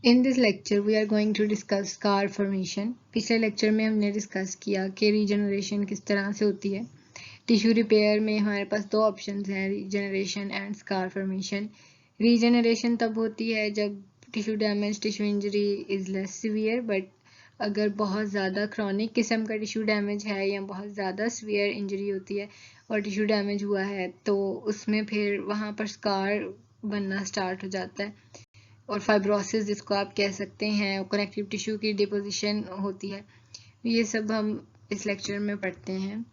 In this lecture, we are going to discuss scar formation. पिछले lecture में हमने discuss किया कि रीजनरेशन किस तरह से होती है। टिश्यू रिपेयर में हमारे पास दो ऑप्शंस हैं, regeneration and scar formation. Regeneration तब होती है जब tissue damage, tissue injury is less severe, but अगर बहुत ज़्यादा क्रॉनिक किस्म का टिश्यू डैमेज है या बहुत ज़्यादा सीवियर इंजरी होती है और टिश्यू डैमेज हुआ है तो उसमें फिर वहाँ पर स्कार बनना स्टार्ट हो जाता है और फाइब्रोसिस जिसको आप कह सकते हैं, कनेक्टिव टिश्यू की डिपोजिशन होती है। ये सब हम इस लेक्चर में पढ़ते हैं।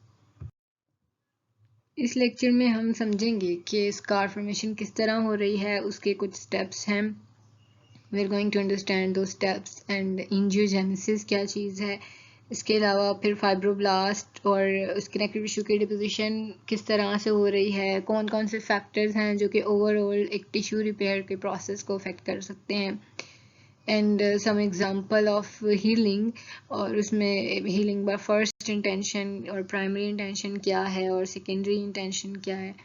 इस लेक्चर में हम समझेंगे कि स्कार फॉर्मेशन किस तरह हो रही है, उसके कुछ स्टेप्स हैं। We are going to understand दो स्टेप्स एंड एंजियोजेनेसिस क्या चीज़ है। इसके अलावा फिर फाइब्रोब्लास्ट और उसके कनेक्टिव टिश्यू की डिपोजिशन किस तरह से हो रही है, कौन कौन से फैक्टर्स हैं जो कि ओवरऑल एक टिश्यू रिपेयर के प्रोसेस को अफेक्ट कर सकते हैं, and some example of healing, और उसमें हीलिंग बाय फर्स्ट इंटेंशन और प्राइमरी इंटेंशन क्या है और सेकेंडरी इंटेंशन क्या है।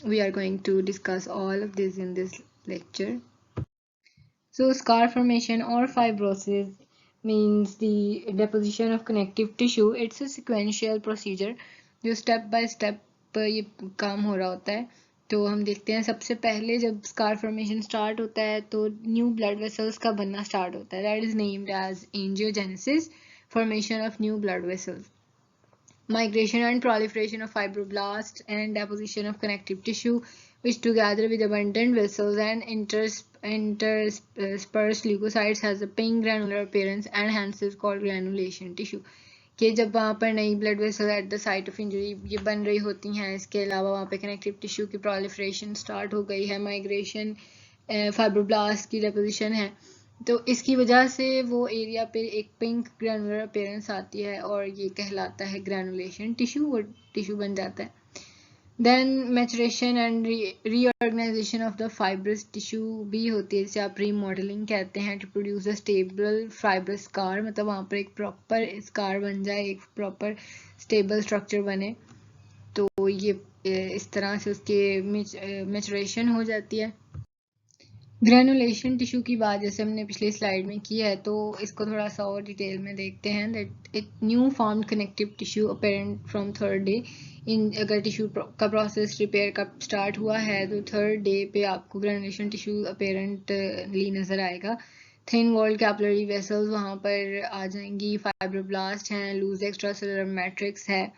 We are going to discuss all of this in this lecture. So scar formation or fibrosis means the deposition of connective tissue. It's a sequential procedure जो step by step ये काम हो रहा होता है। तो हम देखते हैं सबसे पहले जब स्कार फॉर्मेशन स्टार्ट होता है तो न्यू ब्लड वेसल्स का बनना स्टार्ट होता है. That is named as angiogenesis, formation of new blood vessels. Migration and proliferation of fibroblasts and deposition of connective tissue, which together with abundant vessels and interspersed leukocytes has a pink granular appearance and hence is called granulation tissue. कि जब वहाँ पर नई blood vessel at the site of injury ये बन रही होती हैं, इसके अलावा वहाँ पे कनेक्टिव टिश्यू की प्रोलिफरेशन स्टार्ट हो गई है, माइग्रेशन, फाइब्रोब्लास्ट की डेपोजिशन है, तो इसकी वजह से वो एरिया पे एक पिंक ग्रैनुलर अपीयरेंस आती है और ये कहलाता है ग्रैनुलेशन टिश्यू, वो टिश्यू बन जाता है. Then maturation and reorganisation of the fibrous tissue भी होती है, जिसे आप रीमॉडलिंग कहते हैं, to produce a stable fibrous scar, मतलब वहाँ पर एक प्रॉपर स्कार बन जाए, एक प्रॉपर स्टेबल स्ट्रक्चर बने. तो ये इस तरह से उसके मैचुरेशन हो जाती है. ग्रेनुलेशन टिश्यू की बात जैसे हमने पिछली स्लाइड में की है, तो इसको थोड़ा सा और डिटेल में देखते हैं. दैट एक new formed connective tissue apparent from third day. In अगर टिश्यू का प्रोसेस रिपेयर का स्टार्ट हुआ है तो थर्ड डे पे आपको ग्रेनुलेशन टिश्यू अपेरेंटली नज़र आएगा. थिन वॉल्ड कैपिलरी वेसल्स वहाँ पर आ जाएंगी, फाइब्रोब्लास्ट हैं, लूज एक्स्ट्रा सेलुलर मैट्रिक्स है,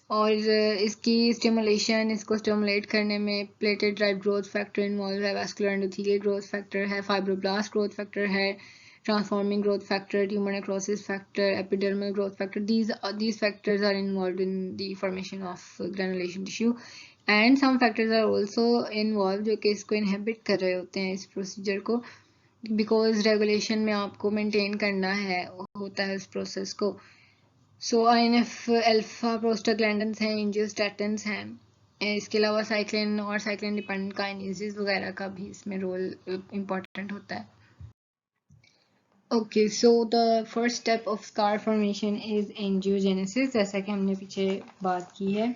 और इसकी स्टिमुलेशन, इसको स्टिमुलेट करने में plated drive growth factor involve है, वैस्कुलर एंडोथेलियल ग्रोथ फैक्टर है, फाइब्रोब्लास्ट ग्रोथ फैक्टर है, transforming growth factor, tumour necrosis factor, epidermal growth factor. These factors are involved in the formation of granulation tissue, and some factors are also involved जो कि इसको inhabit कर रहे होते हैं इस प्रोसीजर को, बिकॉज रेगुलेशन में आपको मेंटेन करना है होता है इस प्रोसेस को. सो INF अल्फा प्रोस्टाग्लैंडिन्स हैं, एंजियोस्टैटिन्स हैं, इसके अलावा साइक्लिन और साइक्लिन डिपेंडेंट काइनेजेस वगैरह का भी इसमें रोल इम्पोर्टेंट होता है. Okay, so the first step of scar formation is angiogenesis. जैसा कि हमने पीछे बात की है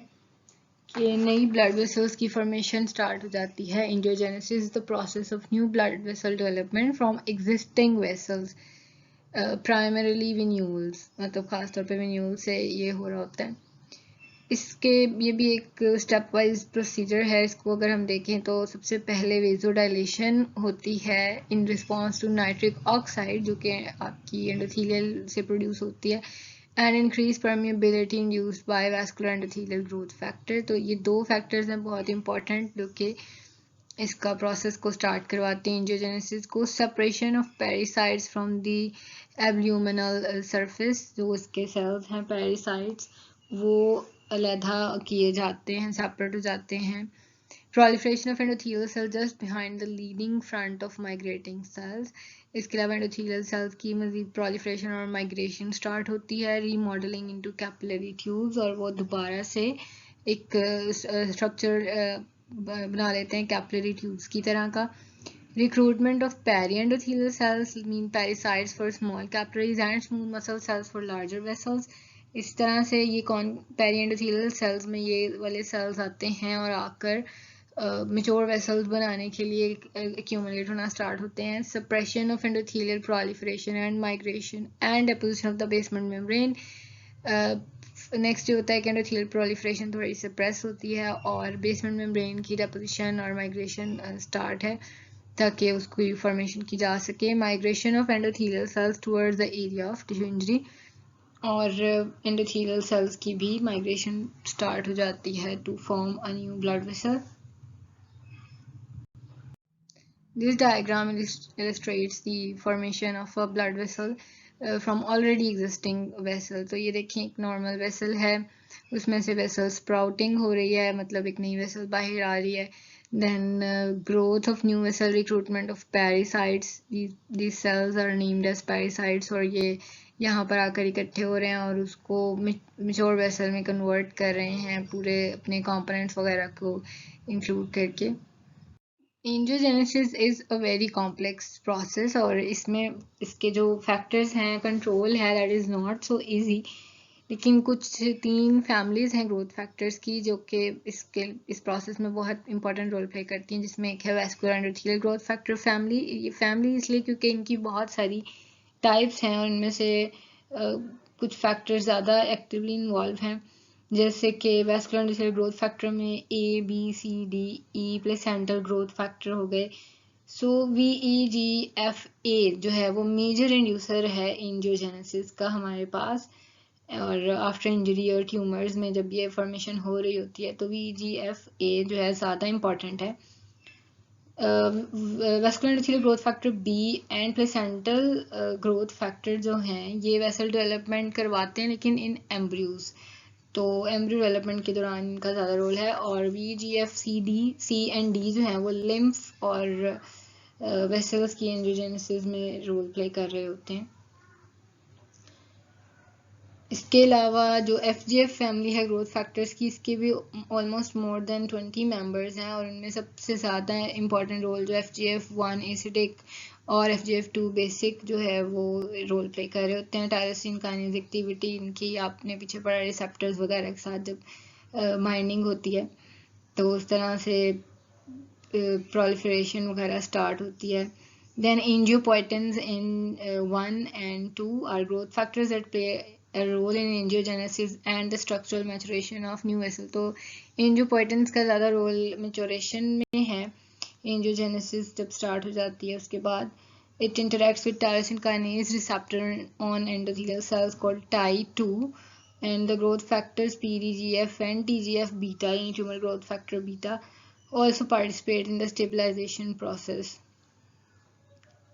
कि नई ब्लड वेसल्स की फॉर्मेशन स्टार्ट हो जाती है. Angiogenesis is the process of new blood vessel development from existing vessels, primarily venules, मतलब खासतौर पे विन्यूल से ये हो रहा होता है. इसके ये भी एक स्टेप वाइज प्रोसीजर है. इसको अगर हम देखें तो सबसे पहले वेजोडाइलेशन होती है in response to nitric oxide, जो कि आपकी एंडोथेलियल से प्रोड्यूस होती है, and increase permeability induced by vascular endothelial growth factor. तो ये दो फैक्टर्स हैं बहुत इंपॉर्टेंट जो कि इसका प्रोसेस को स्टार्ट करवाते हैं एंजियोजेनेसिस को. Separation of pericytes from the abluminal surface, जो इसके सेल्स हैं पेरिसाइट्स वो अलहदा किए जाते हैं, सेपरेट हो जाते हैं. proliferation of endothelial cells just behind the leading front of migrating cells. इसके अलावा endothelial cells की मजीद proliferation और migration स्टार्ट होती है, remodeling into capillary tubes, और वो दोबारा से एक स्ट्रक्चर बना लेते हैं कैपिलरी ट्यूब्स की तरह का. Recruitment of periendothelial cells mean pericytes for small capillaries and smooth muscle cells for larger vessels. इस तरह से ये कौन पेरिएंडोथेलियल सेल्स में ये वाले सेल्स आते हैं और आकर मेच्योर वेसल्स बनाने के लिए एक्यूमुलेट होना स्टार्ट होते हैं. Suppression of endothelial proliferation and migration and deposition of the basement membrane. Next ये होता है कि एंडोथेलियल प्रोलिफरेशन थोड़ी सप्रेस होती है और बेसमेंट मेम्ब्रेन की डेपोजिशन और माइग्रेशन स्टार्ट है ताकि उसकी फॉर्मेशन की जा सके. Migration of endothelial cells towards the area of tissue injury, और एंडोथेलियल सेल्स की भी माइग्रेशन स्टार्ट हो जाती है to form a new blood vessel. This diagram illustrates the formation of a blood vessel from already existing vessel. तो ये देखिए एक नॉर्मल वेसल है, उसमें से वेसल स्प्राउटिंग हो रही है, मतलब एक नई वेसल बाहर आ रही है. Then growth of new vessel, recruitment of parasites. These cells are named as parasites, और ये यहाँ पर आकर इकट्ठे हो रहे हैं और उसको मेच्योर वेसल में कन्वर्ट कर रहे हैं पूरे अपने कंपोनेंट्स वगैरह को इंक्लूड करके. Angiogenesis is a very complex process, और इसमें इसके जो फैक्टर्स हैं, कंट्रोल है, that is not so easy. लेकिन कुछ 3 फैमिलीज़ हैं ग्रोथ फैक्टर्स की जो कि इस प्रोसेस में बहुत इंपॉर्टेंट रोल प्ले करती हैं, जिसमें एक है vascular endothelial growth factor family. ये फैमिली इसलिए क्योंकि इनकी बहुत सारी टाइप्स हैं और इनमें से कुछ फैक्टर्स ज़्यादा एक्टिवली इन्वॉल्व हैं, जैसे कि वैस्कुलर एंडोथेलियल ग्रोथ फैक्टर में A, B, C, D, E placental growth factor हो गए. सो VEGF-A जो है वो मेजर इंड्यूसर है एंजियोजेनेसिस का हमारे पास. और आफ्टर इंजरी और ट्यूमर्स में जब ये फॉर्मेशन हो रही होती है तो VEGF-A जो है ज़्यादा इम्पॉर्टेंट है. Vascular endothelial growth factor B and placental growth factor जो हैं ये वेसल डेवलपमेंट करवाते हैं लेकिन इन एम्ब्रियोज, तो एम्ब्रियो डेवलपमेंट के दौरान इनका ज़्यादा रोल है. और VEGF-C एंड D जो हैं वो लिम्फ और वेसल्स की एंजियोजेनेसिस में रोल प्ले कर रहे होते हैं. इसके अलावा जो FGF फैमिली है ग्रोथ फैक्टर्स की, इसके भी ऑलमोस्ट मोर देन 20 मेंबर्स हैं और उनमें सबसे ज़्यादा इम्पॉर्टेंट रोल जो FGF1 एसिडिक और FGF2 बेसिक जो है वो रोल प्ले कर रहे होते हैं. टायरोसिन काइनेज एक्टिविटी इनकी आपने पीछे पढ़ा, रिसेप्टर्स वगैरह के साथ जब बाइंडिंग होती है तो उस तरह से प्रोलिफरेशन वगैरह स्टार्ट होती है. Then angiopoietins in 1 and 2 are growth factors that play a role in angiogenesis and the structural maturation of new vessel. तो angiopoietins का ज़्यादा रोल maturation में है. angiogenesis जब start हो जाती है उसके बाद it interacts with tyrosine kinase receptor on endothelial cells called Ty2, and the growth factors PDGF and TGF beta, tumor growth factor beta, also participate in the stabilization process.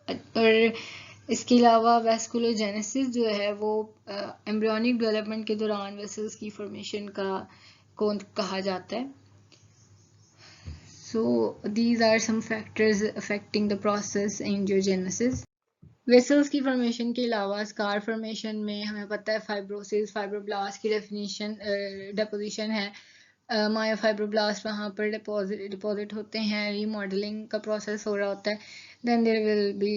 और इसके अलावा वैस्कुलोजेनेसिस जो है वो एम्ब्रियोनिक डेवलपमेंट के दौरान vessels की formation को कहा जाता है. So these are some factors affecting the process angiogenesis. Vessels की फॉर्मेशन के अलावा स्कार फॉर्मेशन में हमें पता है फाइब्रोसिस, फाइब्रोब्लास्ट की डेपोजिशन है. मायोफाइब्रोब्लास्ट वहाँ पर डिपॉजिट होते हैं, रीमॉडलिंग का प्रोसेस हो रहा होता है. Then there will be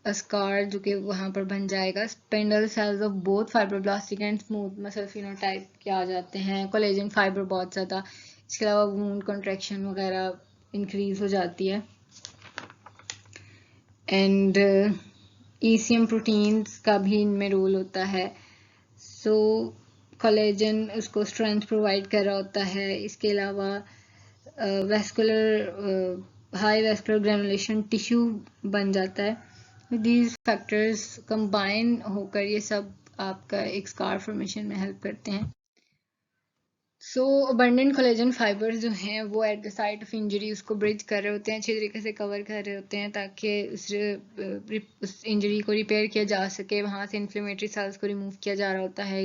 a scar जो कि वहाँ पर बन जाएगा. Spindle cells of both fibroblastic and smooth muscle phenotype के आ जाते हैं. कोलेजन फाइबर बहुत ज़्यादा. इसके अलावा वूंड कॉन्ट्रैक्शन वगैरह इंक्रीज हो जाती है. एंड ECM प्रोटीन्स का भी इनमें रोल होता है. सो कोलेजन उसको स्ट्रेंथ प्रोवाइड कर रहा होता है. इसके अलावा हाई वैस्कुलर ग्रेनुलेशन टिश्यू बन जाता है. दीज फैक्टर्स कंबाइन होकर ये सब आपका एक स्कार फॉर्मेशन में हेल्प करते हैं. सो अबंडेंट कोलेजन फाइबर्स जो हैं वो at the site of injury उसको ब्रिज कर रहे होते हैं, अच्छी तरीके से कवर कर रहे होते हैं ताकि उस इंजरी को रिपेयर किया जा सके. वहाँ से इन्फ्लेमेटरी सेल्स को रिमूव किया जा रहा होता है.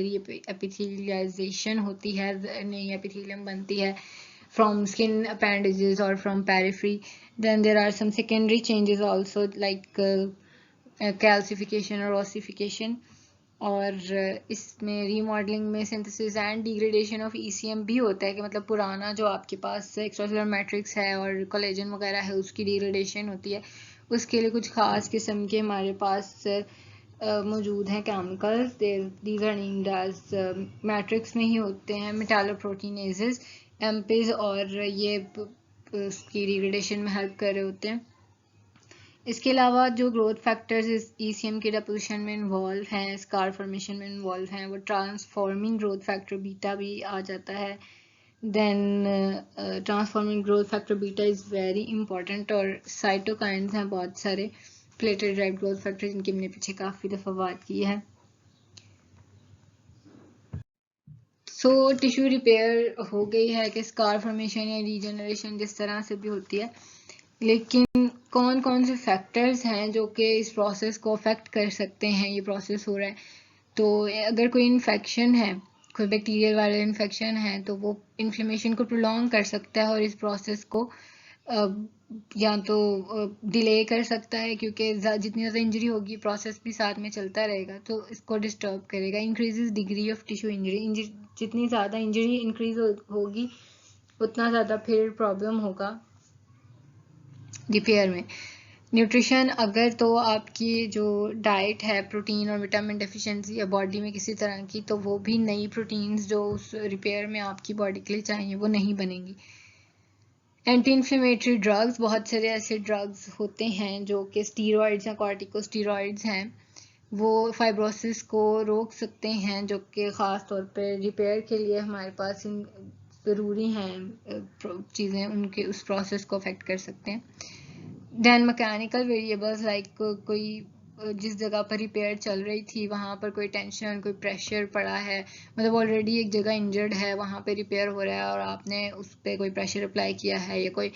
एपिथेलियाइजेशन होती है, नई एपिथेलियम बनती है from skin appendages or from periphery. Then there are some secondary changes also like calcification or ossification. और इसमें रीमॉडलिंग में synthesis and degradation of ECM भी होता है कि मतलब पुराना जो आपके पास एक्स्ट्रासेलुलर मैट्रिक्स है और कोलेजन वगैरह है उसकी डिग्रेडेशन होती है. उसके लिए कुछ खास किस्म के हमारे पास मौजूद हैं chemicals. These are named as matrix में ही होते हैं मेटालोप्रोटीनेजेस, MPs, और ये उसकी डिग्रेडेशन में हेल्प कर रहे होते हैं। इसके अलावा जो ग्रोथ फैक्टर्स ECM के डिपोजिशन में इन्वॉल्व हैं, स्कार फॉर्मेशन में इन्वॉल्व हैं, वो ट्रांसफॉर्मिंग ग्रोथ फैक्टर बीटा भी आ जाता है। Then transforming growth factor beta is very important, और साइटोकाइंस हैं बहुत सारे प्लेटलेट ड्राइव्ड ग्रोथ फैक्टर, जिनकी हमने पीछे काफ़ी दफ़ा बात की है। सो टिश्यू रिपेयर हो गई है कि स्कार फॉर्मेशन या रीजनरेशन जिस तरह से भी होती है, लेकिन कौन कौन से फैक्टर्स हैं जो कि इस प्रोसेस को अफेक्ट कर सकते हैं, ये प्रोसेस हो रहा है। तो अगर कोई इन्फेक्शन है, कोई बैक्टीरियल वायरल इन्फेक्शन है, तो वो इन्फ्लेमेशन को प्रोलॉन्ग कर सकता है और इस प्रोसेस को या तो डिले कर सकता है, क्योंकि जितनी ज़्यादा इंजरी होगी प्रोसेस भी साथ में चलता रहेगा, तो इसको डिस्टर्ब करेगा। Increases degree of tissue injury, जितनी ज़्यादा इंजरी इंक्रीज होगी उतना ज़्यादा फिर प्रॉब्लम होगा रिपेयर में। न्यूट्रिशन, अगर तो आपकी जो डाइट है प्रोटीन और विटामिन डेफिशिएंसी है बॉडी में किसी तरह की, तो वो भी नई प्रोटीन्स जो उस रिपेयर में आपकी बॉडी के लिए चाहिए वो नहीं बनेंगी। एंटी इन्फ्लेमेटरी ड्रग्स, बहुत सारे ऐसे ड्रग्स होते हैं जो कि स्टीरॉइड्स या कॉर्टिकोस्टीरॉइड्स हैं, वो फाइब्रोसिस को रोक सकते हैं, जो कि ख़ास तौर पे रिपेयर के लिए हमारे पास ज़रूरी हैं चीज़ें, उनके उस प्रोसेस को अफेक्ट कर सकते हैं। दैन मैकेनिकल वेरिएबल्स लाइक कोई जिस जगह पर रिपेयर चल रही थी वहाँ पर कोई टेंशन, कोई प्रेशर पड़ा है, मतलब ऑलरेडी एक जगह इंजर्ड है, वहाँ पे रिपेयर हो रहा है और आपने उस पर कोई प्रेशर अप्लाई किया है, या कोई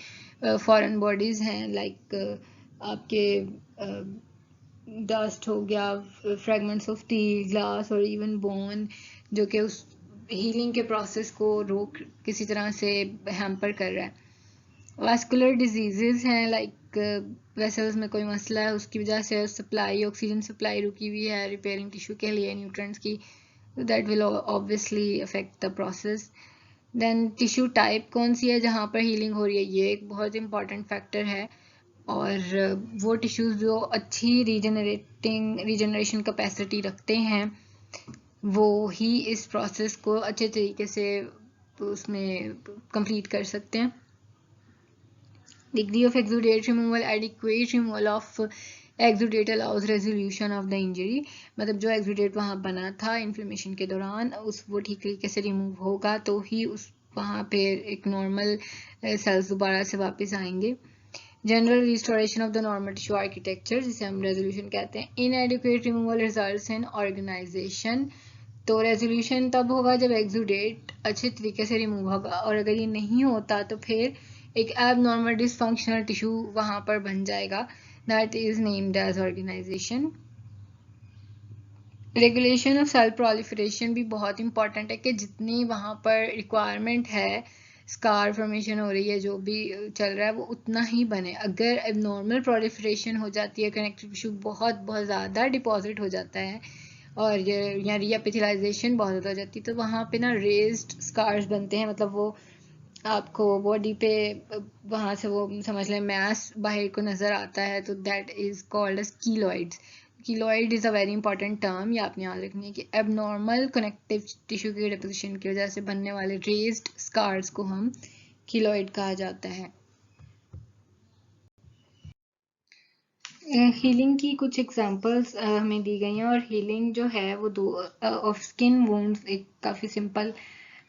फॉरेन बॉडीज़ हैं लाइक आपके डस्ट हो गया, फ्रेगमेंट्स ऑफ स्टील, ग्लास और इवन बोन, जो कि उस हीलिंग के प्रोसेस को रोक किसी तरह से हैम्पर कर रहा है। वास्कुलर डिजीजेस हैं लाइक वेसल्स में कोई मसला है, उसकी वजह से सप्लाई, ऑक्सीजन सप्लाई रुकी हुई है रिपेयरिंग टिश्यू के लिए न्यूट्रिएंट्स की, that will obviously affect the process. Then tissue type कौन सी है जहाँ पर हीलिंग हो रही है, ये एक बहुत इंपॉर्टेंट फैक्टर है, और वो टिश्यूज जो अच्छी रीजनरेशन कैपेसिटी रखते हैं वो ही इस प्रोसेस को अच्छे तरीके से उसमें कंप्लीट कर सकते हैं। Degree of exudate removal, adequate removal of exudate allows resolution of the injury, मतलब जो exudate वहाँ बना था इन्फ्लेमेशन के दौरान उस वो ठीक तरीके से रिमूव होगा तो ही उस वहाँ पे एक नॉर्मल सेल्स दोबारा से वापस आएंगे। General restoration of the normal tissue architecture, जिसे हम रेजोल्यूशन कहते हैं। Inadequate removal results in organisation, तो रेजोल्यूशन तब होगा जब एक्सुडेट अच्छे तरीके से रिमूव होगा, और अगर ये नहीं होता तो फिर एक एबनॉर्मल डिसफंक्शनल टिश्यू वहाँ पर बन जाएगा, that is named as organisation. Regulation of cell proliferation भी बहुत इंपॉर्टेंट है कि जितनी वहाँ पर रिक्वायरमेंट है, स्कार फॉर्मेशन हो रही है, जो भी चल रहा है वो उतना ही बने। अगर एबनॉर्मल प्रोलिफरेशन हो जाती है, कनेक्टिव टिश्यू बहुत बहुत ज़्यादा डिपॉजिट हो जाता है और या रीएपिथेलाइजेशन बहुत ज़्यादा हो जाती है, तो वहाँ पे ना रेज्ड स्कार्स बनते हैं, मतलब वो आपको बॉडी पे वहाँ से वो समझ लें मैस बाहर को नज़र आता है, तो that is called as keloids. Keloid is a very important term, ये आपने याद रखनी है कि एबनॉर्मल कनेक्टिव टिश्यू की डिपोजिशन की वजह से बनने वाले रेज्ड स्कार्स को हम कीलॉइड कहा जाता है। हीलिंग की कुछ एग्जांपल्स हमें दी गई हैं, और हीलिंग जो है वो दो ऑफ स्किन वुंड्स एक काफ़ी सिंपल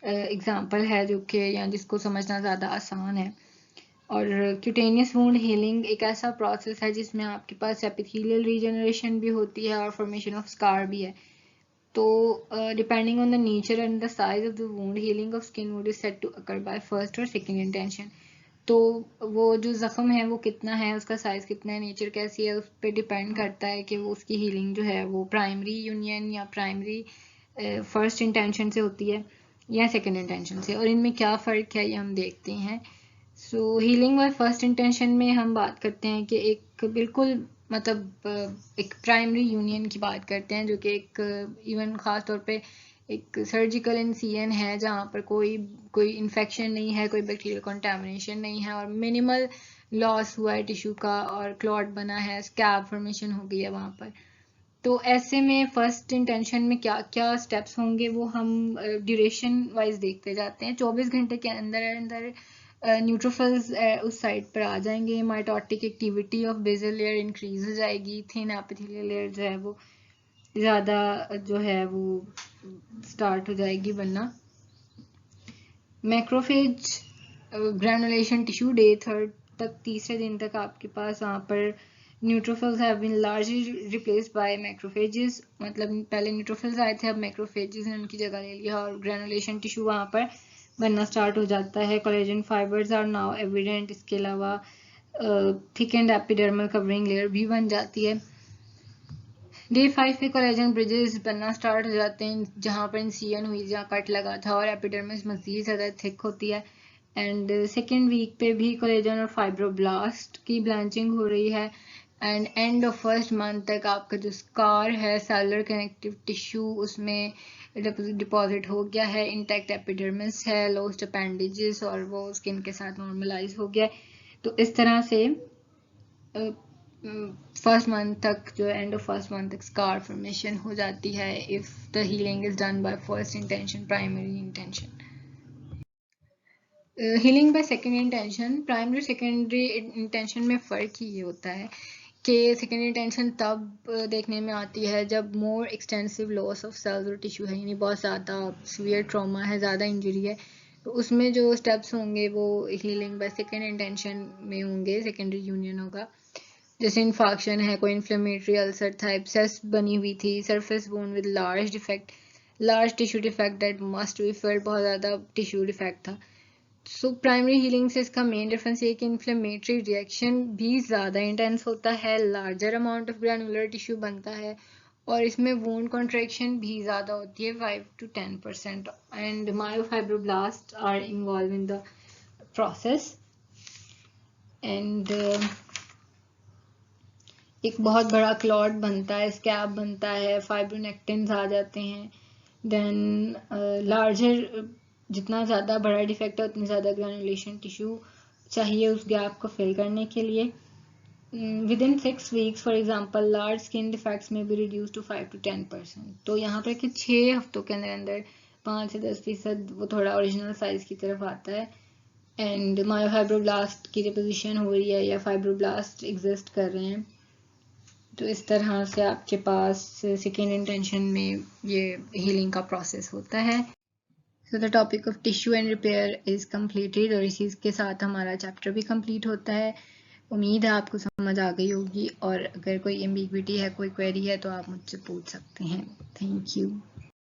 एग्जांपल है जो कि या जिसको समझना ज़्यादा आसान है। और क्यूटेनियस वुंड हीलिंग एक ऐसा प्रोसेस है जिसमें आपके पास एपिथेलियल रीजनरेशन भी होती है और फॉर्मेशन ऑफ स्कार भी है। तो depending on the nature and the size of the wound, healing of skin wound is said to occur by first और सेकंड इंटेंशन। तो वो जो जख्म है वो कितना है, उसका साइज कितना है, नेचर कैसी है, उस पर डिपेंड करता है कि वो उसकी हीलिंग जो है वो प्राइमरी यूनियन या प्राइमरी फर्स्ट इंटेंशन से होती है या सेकंड इंटेंशन से, और इनमें क्या फ़र्क है ये हम देखते हैं। सो हीलिंग बाय फर्स्ट इंटेंशन में हम बात करते हैं कि एक बिल्कुल मतलब एक प्राइमरी यूनियन की बात करते हैं, जो कि एक इवन ख़ास तौर पे एक सर्जिकल इंसिजन है जहाँ पर कोई इन्फेक्शन नहीं है, कोई बैक्टीरियल कंटामिनेशन नहीं है, और मिनिमल लॉस हुआ है टिश्यू का और क्लॉट बना है, स्कैब फॉर्मेशन हो गई है वहाँ पर। तो ऐसे में फर्स्ट इंटेंशन में क्या क्या स्टेप्स होंगे वो हम ड्यूरेशन वाइज देखते जाते हैं। 24 घंटे के अंदर अंदर न्यूट्रोफिल्स उस साइड पर आ जाएंगे, mitotic activity of basal layer increase हो जाएगी, थिन एपिथेलियल लेयर जो है वो ज़्यादा जो है वो स्टार्ट हो जाएगी बनना। मैक्रोफेज ग्रैनुलेशन टिश्यू डे 3 तक, तीसरे दिन तक आपके पास वहाँ पर neutrophils have been largely replaced by macrophages, मतलब पहले न्यूट्रोफिल्स आए थे, अब मैक्रोफेजेस ने उनकी जगह ले लिया और ग्रैनुलेशन टिश्यू वहाँ पर बनना स्टार्ट हो जाता है। Collagen fibres are now evident, इसके अलावा thick and epidermal covering layer भी बन जाती है। डे 5 पे कोलेजन ब्रिजेस बनना स्टार्ट हो जाते हैं, जहाँ पर इंसिजन हुई, जहाँ कट लगा था, और एपिडर्मिस मज़ीद ज़्यादा थिक होती है। एंड सेकेंड वीक पे भी कोलेजन और फाइब्रोब्लास्ट की ब्लांचिंग हो रही है। And end of first month तक आपका जो स्कार है सेलुलर कनेक्टिव टिश्यू उसमें डिपॉजिट हो गया है, इंटैक्ट एपिडर्मिस है, लोस्ट अपेंडेजेस और वो स्किन के साथ नॉर्मलाइज हो गया है। तो इस तरह से फर्स्ट मंथ तक जो एंड ऑफ फर्स्ट मंथ तक स्कार फॉर्मेशन हो जाती है if the healing is done by first intention, primary intention. Healing by second intention, primary secondary intention में फ़र्क ही ये होता है कि सेकेंडरी इंटेंशन तब देखने में आती है जब मोर एक्सटेंसिव लॉस ऑफ सेल्स और टिश्यू है, यानी बहुत ज़्यादा सीवियर ट्रॉमा है, ज़्यादा इंजरी है, तो उसमें जो स्टेप्स होंगे वो हीलिंग बाय सेकेंड इंटेंशन में होंगे, सेकेंडरी यूनियन होगा। जैसे इन्फेक्शन है, कोई इन्फ्लेमेटरी अल्सर था, एब्सेस बनी हुई थी, surface bone with large defect, large tissue defect that must be filled, बहुत ज़्यादा टिश्यू डिफेक्ट था। सो प्राइमरी हीलिंग से इसका मेन डिफरेंस ये कि इन्फ्लेमेटरी रिएक्शन भी ज़्यादा इंटेंस होता है, larger amount of granular tissue बनता है, और इसमें वूंड कॉन्ट्रैक्शन भी ज़्यादा होती है 5 to 10%, and myofibroblast are involve in the process. And एक बहुत बड़ा क्लॉट बनता है, स्कैब बनता है, फाइब्रोनेक्टिन्स आ जाते हैं, देन लार्जर, जितना ज़्यादा बड़ा डिफेक्ट है उतनी ज़्यादा ग्रैनुलेशन टिश्यू चाहिए उस गैप को फिल करने के लिए। With in 6 weeks for example large skin defects में भी रिड्यूस टू 5 to 10%। तो यहाँ पर कि 6 हफ्तों के अंदर अंदर 5 से 10% वो थोड़ा ओरिजिनल साइज की तरफ आता है, एंड मायोफाइब्रोब्लास्ट की डिपोजिशन हो रही है या फाइब्रोब्लास्ट एग्जिस्ट कर रहे हैं। तो इस तरह से आपके पास सेकेंड इंटेंशन में ये हीलिंग का प्रोसेस होता है। So the topic of tissue and repair is completed, और इसी के साथ हमारा चैप्टर भी कंप्लीट होता है। उम्मीद है आपको समझ आ गई होगी, और अगर कोई एम्बिग्विटी है, कोई क्वेरी है तो आप मुझसे पूछ सकते हैं। Thank you.